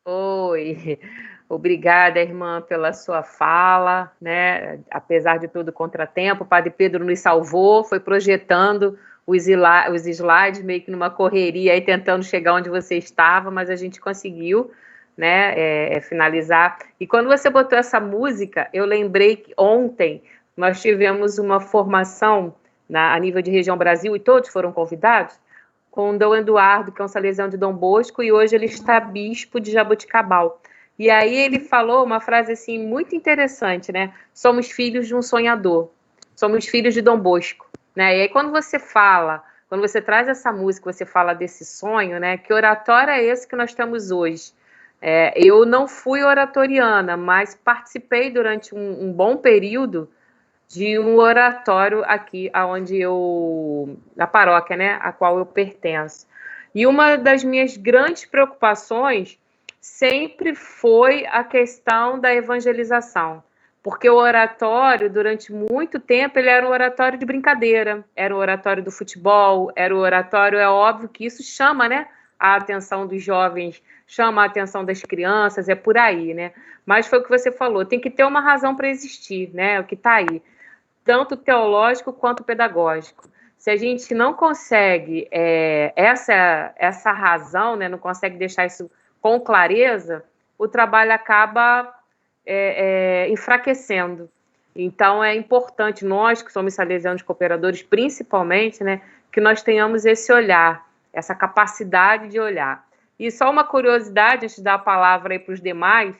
oi. Obrigada, irmã, pela sua fala, né? Apesar de todo o contratempo, o Padre Pedro nos salvou, foi projetando os slides meio que numa correria, aí tentando chegar onde você estava, mas a gente conseguiu, né, finalizar. E quando você botou essa música, eu lembrei que ontem nós tivemos uma formação a nível de região Brasil, e todos foram convidados, com o Dom Eduardo, que é um salesiano de Dom Bosco, e hoje ele está bispo de Jaboticabal. E aí ele falou uma frase assim muito interessante, né? Somos filhos de um sonhador, somos filhos de Dom Bosco, né? E aí quando você traz essa música, você fala desse sonho, né? Que oratório é esse que nós temos hoje? Eu não fui oratoriana, mas participei durante um bom período de um oratório aqui, na paróquia, né, a qual eu pertenço. E uma das minhas grandes preocupações sempre foi a questão da evangelização, porque o oratório, durante muito tempo, ele era um oratório de brincadeira, era um oratório do futebol, era um oratório, é óbvio que isso chama, né, a atenção dos jovens, chama a atenção das crianças, é por aí, né? Mas foi o que você falou, tem que ter uma razão para existir, né, o que está aí, tanto teológico quanto pedagógico. Se a gente não consegue essa razão, né, não consegue deixar isso com clareza, o trabalho acaba enfraquecendo. Então, é importante, nós que somos salesianos cooperadores, principalmente, né, que nós tenhamos esse olhar, essa capacidade de olhar. E só uma curiosidade, antes de dar a palavra aí para os demais,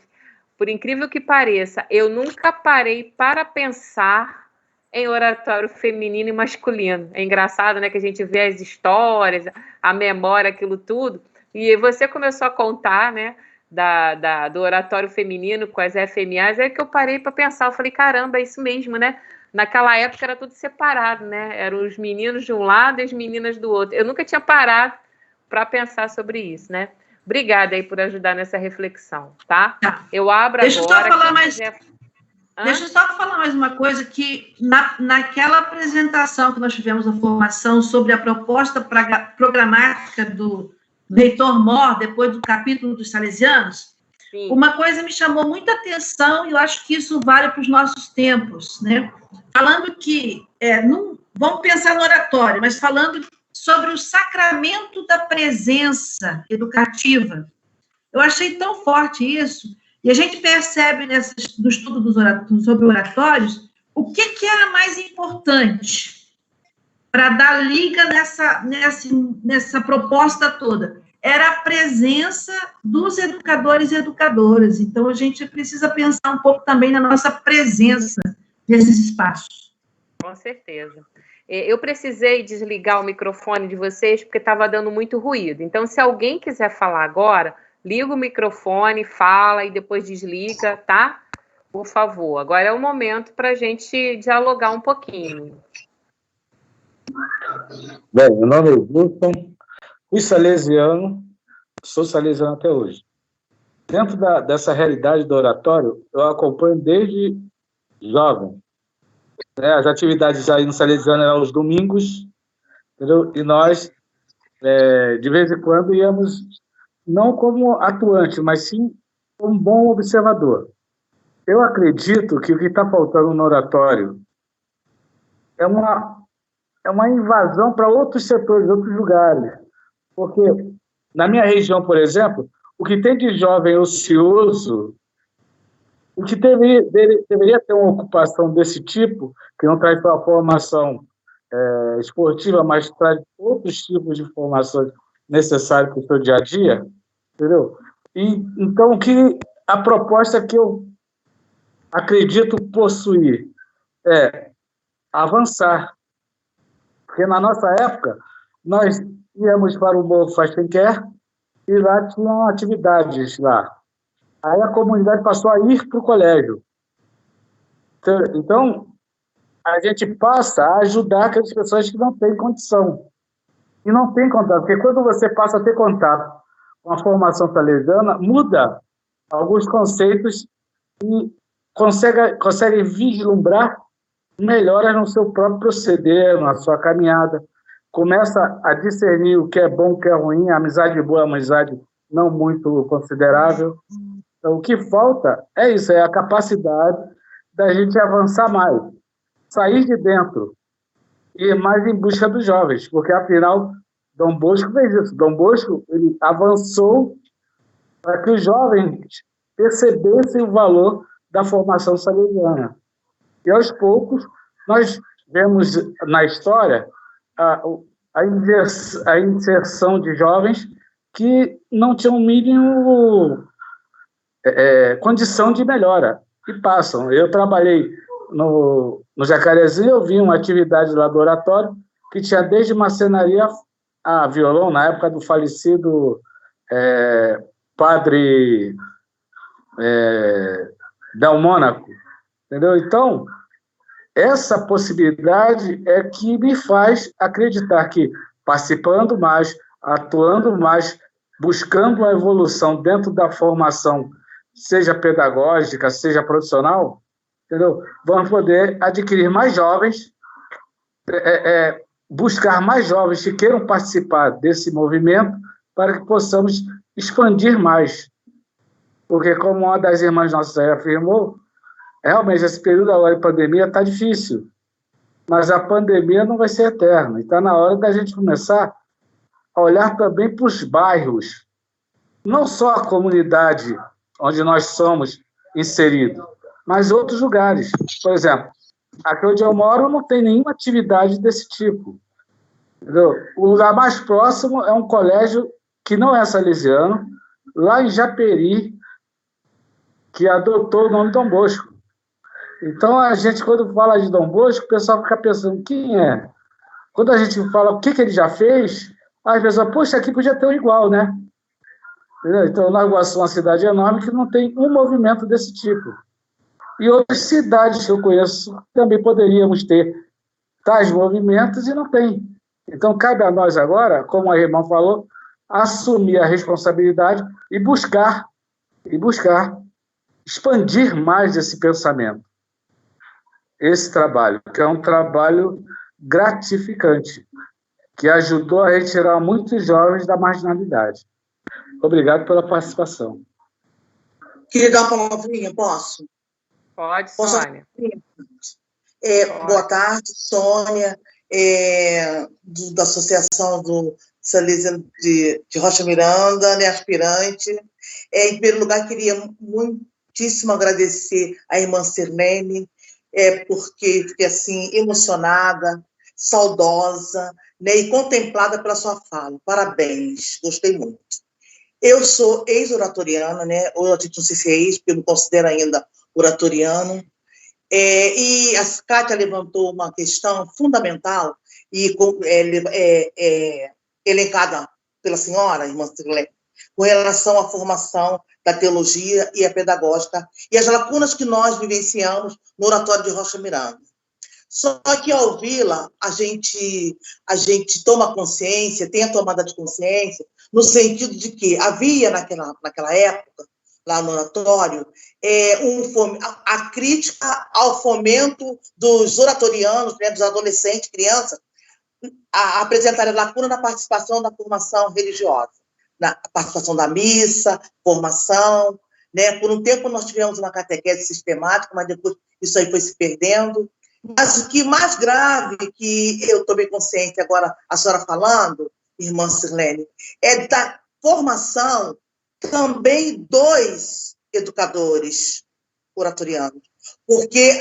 por incrível que pareça, eu nunca parei para pensar em oratório feminino e masculino. É engraçado, né, que a gente vê as histórias, a memória, aquilo tudo, e você começou a contar, né, do oratório feminino com as FMAs, é que eu parei para pensar, eu falei, caramba, é isso mesmo, né? Naquela época era tudo separado, né? Eram os meninos de um lado e as meninas do outro. Eu nunca tinha parado para pensar sobre isso, né? Obrigada aí por ajudar nessa reflexão, tá? Eu abro Deixa agora... Deixa eu só falar mais uma coisa, que naquela apresentação que nós tivemos na formação sobre a proposta programática do reitor Mor, depois do capítulo dos salesianos, sim, uma coisa me chamou muita atenção, e eu acho que isso vale para os nossos tempos, né? Falando que, vamos pensar no oratório, mas falando sobre o sacramento da presença educativa. Eu achei tão forte isso. E a gente percebe no estudo sobre oratórios o que era mais importante para dar liga nessa proposta toda. Era a presença dos educadores e educadoras. Então, a gente precisa pensar um pouco também na nossa presença nesses espaços. Com certeza. Eu precisei desligar o microfone de vocês porque estava dando muito ruído. Então, se alguém quiser falar agora... liga o microfone, fala e depois desliga, tá? Por favor. Agora é o momento para a gente dialogar um pouquinho. Bem, meu nome é Wilson, fui salesiano, sou salesiano até hoje. Dentro dessa realidade do oratório, eu acompanho desde jovem. As atividades aí no salesiano eram os domingos, entendeu? E nós, de vez em quando, íamos... não como atuante, mas sim como um bom observador. Eu acredito que o que está faltando no oratório é uma invasão para outros setores, outros lugares. Porque, na minha região, por exemplo, o que tem de jovem ocioso, o que deveria ter uma ocupação desse tipo, que não traz só a formação esportiva, mas traz outros tipos de formações necessários para o seu dia a dia, entendeu? Então, a proposta que eu acredito possuir é avançar. Porque na nossa época, nós íamos para o Morro Faz Quem Quer e lá tinham atividades lá. Aí a comunidade passou a ir para o colégio. Então, a gente passa a ajudar aquelas pessoas que não têm condição. E não tem contato, porque quando você passa a ter contato com a formação salesiana, muda alguns conceitos e consegue vislumbrar melhoras no seu próprio proceder, na sua caminhada. Começa a discernir o que é bom, o que é ruim, a amizade boa, a amizade não muito considerável. Então, o que falta é isso, é a capacidade da gente avançar mais, sair de dentro e ir mais em busca dos jovens, porque, afinal, Dom Bosco fez isso. Dom Bosco, ele avançou para que os jovens percebessem o valor da formação salesiana. E, aos poucos, nós vemos na história a inserção de jovens que não tinham o mínimo condição de melhora, e passam. Eu trabalhei no Jacarezinho, eu vi uma atividade de laboratório que tinha desde marcenaria a violão, na época do falecido padre Del Mônaco, entendeu? Então, essa possibilidade é que me faz acreditar que, participando mais, atuando mais, buscando a evolução dentro da formação, seja pedagógica, seja profissional, entendeu? Vamos poder adquirir mais jovens, buscar mais jovens que queiram participar desse movimento para que possamos expandir mais. Porque, como uma das irmãs nossas aí afirmou, realmente esse período agora de pandemia está difícil, mas a pandemia não vai ser eterna. E está na hora da gente começar a olhar também para os bairros, não só a comunidade onde nós somos inseridos, mas outros lugares. Por exemplo, aqui onde eu moro não tem nenhuma atividade desse tipo. Entendeu? O lugar mais próximo é um colégio que não é salesiano, lá em Japeri, que adotou o nome Dom Bosco. Então, a gente, quando fala de Dom Bosco, o pessoal fica pensando, quem é? Quando a gente fala o que ele já fez, as pessoas, poxa, aqui podia ter um igual, né? Entendeu? Então, Nova Iguaçu é uma cidade enorme que não tem um movimento desse tipo. E outras cidades que eu conheço também poderíamos ter tais movimentos e não tem. Então, cabe a nós agora, como a irmã falou, assumir a responsabilidade e buscar expandir mais esse pensamento, esse trabalho, que é um trabalho gratificante, que ajudou a retirar muitos jovens da marginalidade. Obrigado pela participação. Queria dar uma palavrinha, posso? Pode, Sônia. Boa tarde, Sônia, da Associação do Salesiano de Rocha Miranda, né, aspirante. Em primeiro lugar, queria muitíssimo agradecer à irmã Sirlene, porque fiquei assim, emocionada, saudosa, né, e contemplada pela sua fala. Parabéns, gostei muito. Eu sou ex-oratoriana, né, ou a gente não sei se é ex, porque eu não considero ainda oratoriano, e a Kátia levantou uma questão fundamental e elencada pela senhora, irmã Sirlene, com relação à formação da teologia e a pedagógica e as lacunas que nós vivenciamos no Oratório de Rocha Miranda. Só que, ao ouvi-la, a gente toma consciência, tem a tomada de consciência, no sentido de que havia, naquela época, lá no oratório, a crítica ao fomento dos oratorianos, né, dos adolescentes, crianças, a apresentar a lacuna na participação da formação religiosa, na participação da missa, formação, né? Por um tempo nós tivemos uma catequese sistemática, mas depois isso aí foi se perdendo. Mas o que mais grave, que eu tomei consciência agora, a senhora falando, irmã Sirlene, é da formação também dos educadores oratorianos. Porque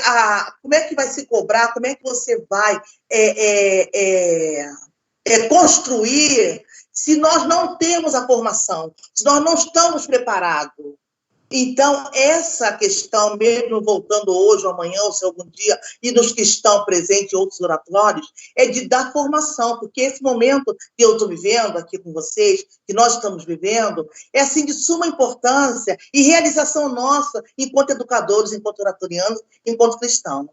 como é que vai se cobrar, como é que você vai construir se nós não temos a formação, se nós não estamos preparados? Então, essa questão, mesmo voltando hoje ou amanhã, ou se algum dia, e nos que estão presentes em outros oratórios, é de dar formação, porque esse momento que eu estou vivendo aqui com vocês, que nós estamos vivendo, é assim de suma importância e realização nossa enquanto educadores, enquanto oratorianos, enquanto cristãos.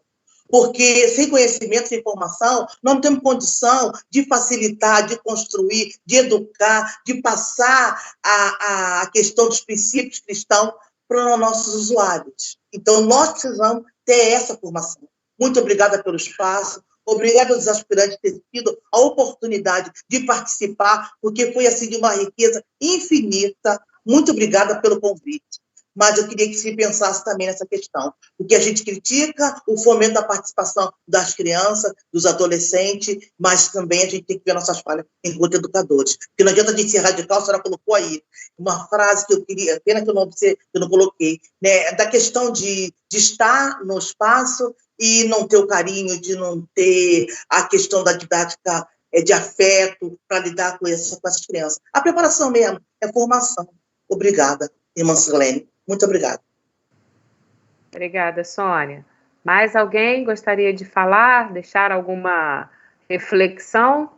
Porque sem conhecimento, sem formação, nós não temos condição de facilitar, de construir, de educar, de passar a questão dos princípios cristãos para os nossos usuários. Então, nós precisamos ter essa formação. Muito obrigada pelo espaço, obrigada aos aspirantes por ter tido a oportunidade de participar, porque foi assim de uma riqueza infinita. Muito obrigada pelo convite. mas eu queria que se pensasse também nessa questão, porque a gente critica o fomento da participação das crianças, dos adolescentes, mas também a gente tem que ver nossas falhas enquanto educadores, porque não adianta a gente ser radical, a senhora colocou aí uma frase que eu queria, pena que eu não coloquei, né, da questão de estar no espaço e não ter o carinho, de não ter a questão da didática de afeto para lidar com essas crianças. A preparação mesmo é formação. Obrigada, irmã Silene. Muito obrigada. Obrigada, Sônia. Mais alguém gostaria de falar, deixar alguma reflexão?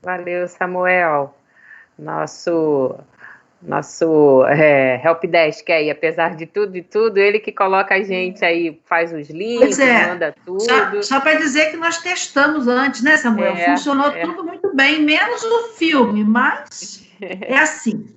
Valeu, Samuel. Nosso helpdesk aí, apesar de tudo, ele que coloca a gente aí, faz os links, manda tudo. Só para dizer que nós testamos antes, né, Samuel? Funcionou tudo muito bem, menos o filme, mas é assim.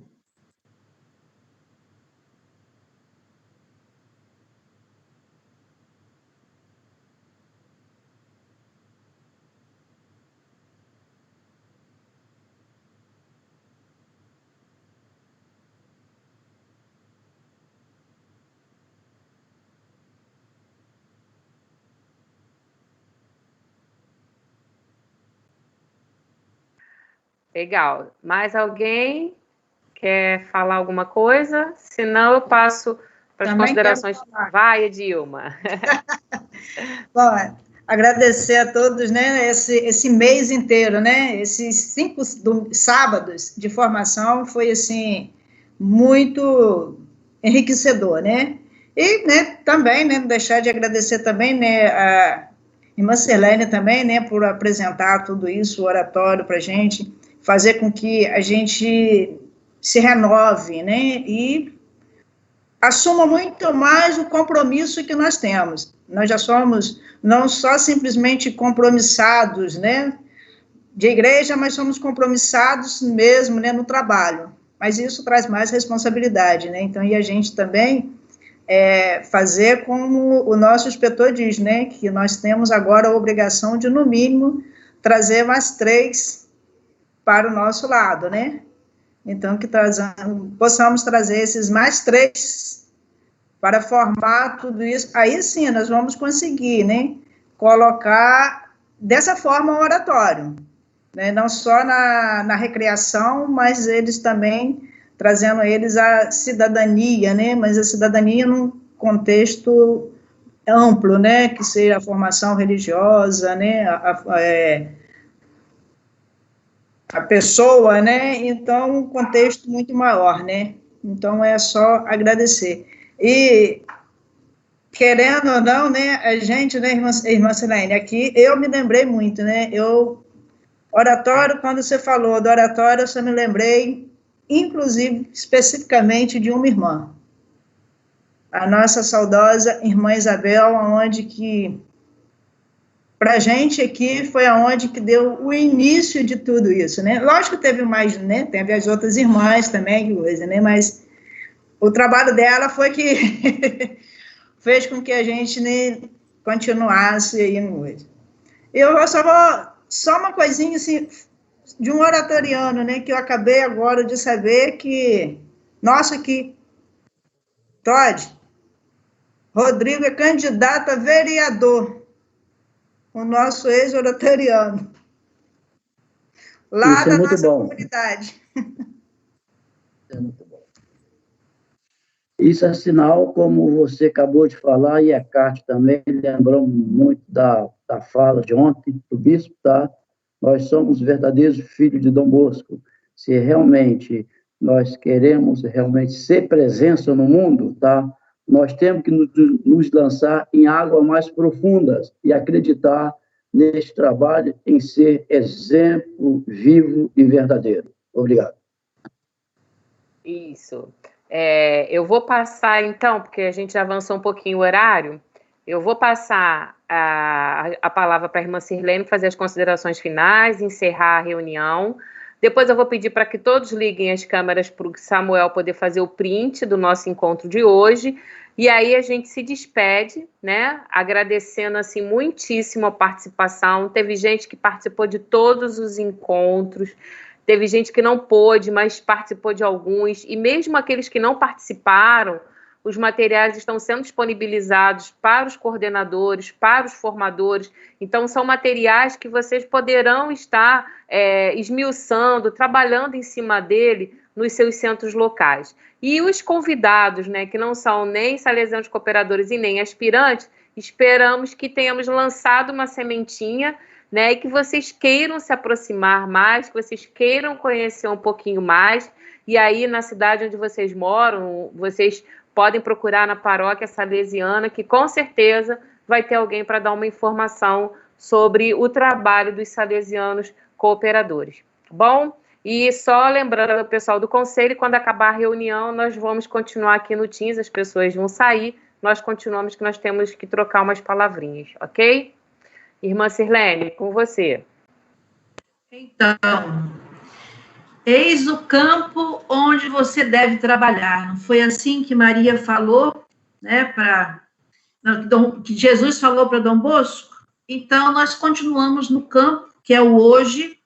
Legal. Mais alguém quer falar alguma coisa? Senão eu passo para as considerações. Vai, Edilma. Bom, agradecer a todos, né, esse mês inteiro, né, esses 5 sábados de formação foi, assim, muito enriquecedor, né, e, né, também, né, deixar de agradecer também, né, a irmã Selene também, né, por apresentar tudo isso, o oratório para a gente, fazer com que a gente se renove, né, e assuma muito mais o compromisso que nós temos. Nós já somos não só simplesmente compromissados, né, de igreja, mas somos compromissados mesmo, né, no trabalho. Mas isso traz mais responsabilidade, né, então, e a gente também fazer como o nosso inspetor diz, né, que nós temos agora a obrigação de, no mínimo, trazer mais 3 para o nosso lado, né, então, que possamos trazer esses mais 3 para formar tudo isso, aí sim, nós vamos conseguir, né, colocar dessa forma o oratório, né, não só na recreação, mas eles também, trazendo eles a cidadania, né, mas a cidadania num contexto amplo, né, que seja a formação religiosa, né, a pessoa, né, então, um contexto muito maior, né, então é só agradecer. E querendo ou não, né, a gente, né, irmã Silene, aqui eu me lembrei muito, né, oratório, quando você falou do oratório, eu só me lembrei, inclusive, especificamente de uma irmã, a nossa saudosa irmã Isabel, onde que, para a gente aqui, foi aonde que deu o início de tudo isso, né, lógico que teve mais, né, teve as outras irmãs também, né, mas o trabalho dela foi que fez com que a gente, né, continuasse aí hoje. Eu só uma coisinha, assim, de um oratoriano, né, que eu acabei agora de saber que, nossa, aqui, Todd, Rodrigo é candidato a vereador, o nosso ex-oratoriano, lá Isso é da muito nossa bom. comunidade. É muito bom. Isso é sinal, como você acabou de falar, e a Cátia também lembrou muito da fala de ontem do bispo, tá? Nós somos verdadeiros filhos de Dom Bosco. Se realmente nós queremos realmente ser presença no mundo, tá? Nós temos que nos lançar em águas mais profundas e acreditar neste trabalho em ser exemplo vivo e verdadeiro. Obrigado. Isso. Eu vou passar, então, porque a gente avançou um pouquinho o horário, eu vou passar a palavra para a irmã Sirlene fazer as considerações finais, encerrar a reunião. Depois eu vou pedir para que todos liguem as câmeras para o Samuel poder fazer o print do nosso encontro de hoje. E aí a gente se despede, né? Agradecendo, assim, muitíssimo a participação. Teve gente que participou de todos os encontros. Teve gente que não pôde, mas participou de alguns. E mesmo aqueles que não participaram, os materiais estão sendo disponibilizados para os coordenadores, para os formadores. Então, são materiais que vocês poderão estar esmiuçando, trabalhando em cima dele nos seus centros locais. E os convidados, né, que não são nem salesianos cooperadores e nem aspirantes, esperamos que tenhamos lançado uma sementinha, né, e que vocês queiram se aproximar mais, que vocês queiram conhecer um pouquinho mais, e aí na cidade onde vocês moram, vocês podem procurar na paróquia salesiana, que com certeza vai ter alguém para dar uma informação sobre o trabalho dos salesianos cooperadores. Bom, e só lembrando ao pessoal do conselho, quando acabar a reunião, nós vamos continuar aqui no Teams, as pessoas vão sair, nós continuamos, que nós temos que trocar umas palavrinhas, ok? Irmã Sirlene, com você. Então, eis o campo onde você deve trabalhar. Não foi assim que Maria falou, né, que Jesus falou para Dom Bosco? Então, nós continuamos no campo, que é o hoje,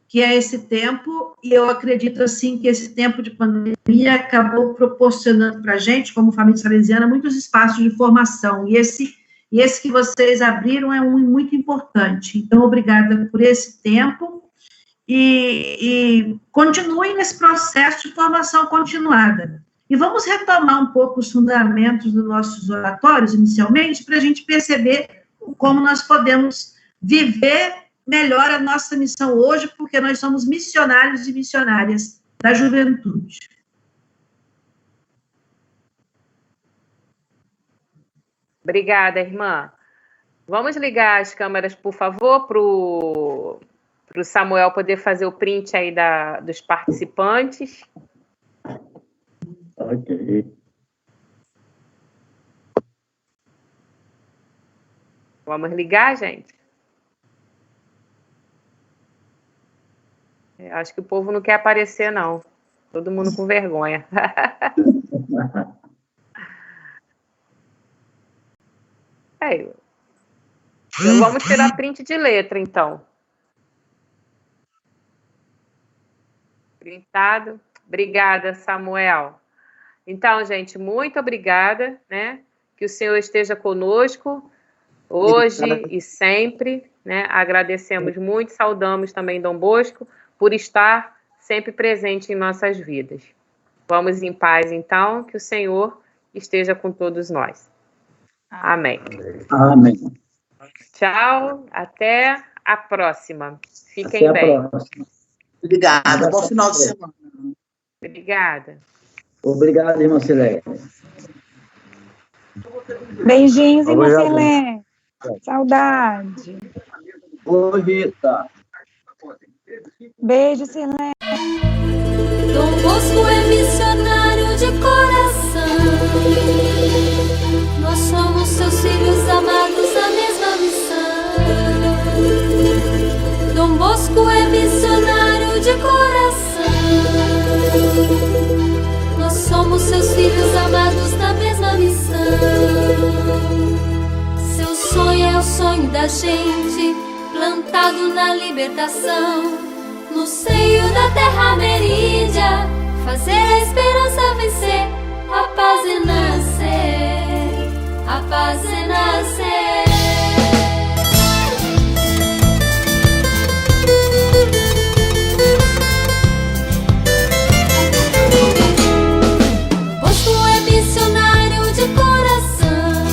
que é esse tempo, e eu acredito, assim, que esse tempo de pandemia acabou proporcionando para a gente, como família salesiana, muitos espaços de formação, e esse que vocês abriram é um muito importante. Então, obrigada por esse tempo, e continuem nesse processo de formação continuada. E vamos retomar um pouco os fundamentos dos nossos oratórios, inicialmente, para a gente perceber como nós podemos viver melhor a nossa missão hoje, porque nós somos missionários e missionárias da juventude. Obrigada, irmã. Vamos ligar as câmeras, por favor, para o Samuel poder fazer o print aí dos participantes. Ok. Vamos ligar, gente? Acho que o povo não quer aparecer, não. Todo mundo com vergonha. Então, vamos tirar print de letra, então. Printado. Obrigada, Samuel. Então, gente, muito obrigada, né? Que o Senhor esteja conosco hoje e sempre, né? Agradecemos muito, saudamos também Dom Bosco por estar sempre presente em nossas vidas. Vamos em paz, então, que o Senhor esteja com todos nós. Amém. Amém. Tchau, até a próxima. Fiquem Até bem. a próxima. Obrigada, bom final de semana. Obrigada. Obrigado, irmã Silene. Beijinhos, irmã Obrigado. Selene. Saudade. Oi, Rita. Beijo, Selene. Dom Bosco é missionário de coração. Nós somos seus filhos amados na mesma missão. Dom Bosco é missionário de coração. Nós somos seus filhos amados na mesma missão. Seu sonho é o sonho da gente, plantado na libertação, no seio da terra ameríndia, fazer a esperança vencer, a paz renascer, a paz renascer. Bosco é missionário de coração,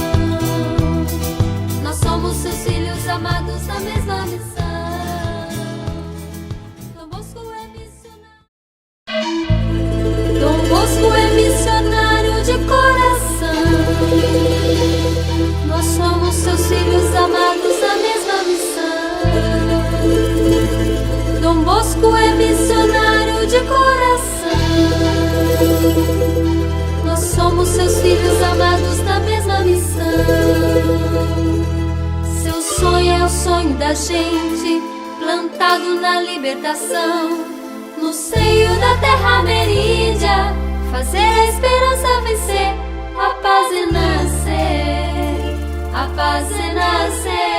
nós somos seus filhos amados na mesma missão. Dom Bosco é missionário de coração. Nós somos seus filhos amados na mesma missão. Dom Bosco é missionário de coração. Nós somos seus filhos amados na mesma missão. Seu sonho é o sonho da gente, plantado na libertação, no seio da terra ameríndia, fazer a esperança vencer, a paz renascer, a paz renascer.